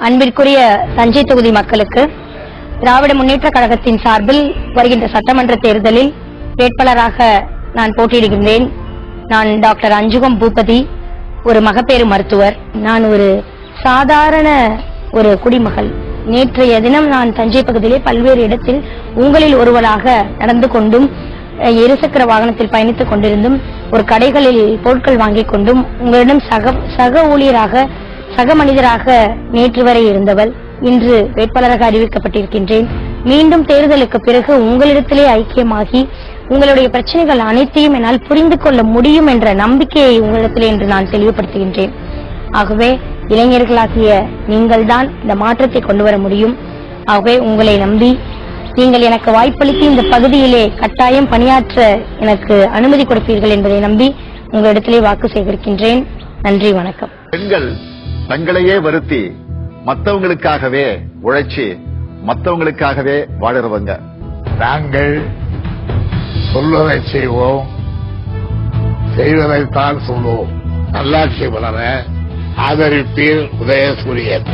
அன்பிற்குரிய தஞ்சை தொகுதி மக்களுக்கு திராவிட முன்னேற்ற கழகத்தின் சார்பில் வருகின்ற சட்டமன்ற தேர்தலில் வேட்பாளராக நான் போட்டியிடுகின்றேன். நான் டாக்டர் அஞ்சுகம் பூபதி, ஒரு மகப்பேறு மருத்துவர். நான் ஒரு சாதாரண ஒரு குடிமகள். நேற்றைய தினம் நான் தஞ்சை பகுதியிலே பல்வேறு இடத்தில் உங்களில் ஒருவராக நடந்து கொண்டும், இருசக்கர வாகனத்தில் பயணித்துக் கொண்டிருந்தும், ஒரு கடைகளில் பொருட்கள் வாங்கிக் கொண்டும் உங்களிடம் சக ஊழியராக, சக மனிதராக நேற்று வரை இருந்தவள் இன்று வேட்பாளராக அறிவிக்கப்பட்டிருக்கின்றேன். மீண்டும் தேர்தலுக்கு பிறகு உங்களிடத்திலே ஐக்கியமாகி உங்களுடைய பிரச்சனைகள் அனைத்தையும் என்னால் புரிந்து கொள்ள முடியும் என்ற நம்பிக்கையை உங்களிடத்திலே என்று நான் தெளிவுபடுத்துகின்றேன். ஆகவே இளைஞர்களாகிய நீங்கள் தான் இந்த மாற்றத்தை கொண்டு வர முடியும். ஆகவே உங்களை நம்பி நீங்கள் எனக்கு வாய்ப்பளித்து இந்த பகுதியிலே கட்டாயம் பணியாற்ற எனக்கு அனுமதி கொடுப்பீர்கள் என்பதை நம்பி உங்களிடத்திலே வாக்கு சேகரிக்கின்றேன். நன்றி, வணக்கம். பெண்கள் தங்களையே வருத்தி மற்றவங்களுக்காகவே உழைச்சி மற்றவங்களுக்காகவே வாழறவங்க. நாங்கள் சொல்வதை செய்வோம், செய்வதைத்தான் சொல்வோம். நல்லாட்சி வளர ஆதரிப்பீர். உதயசூரியன்.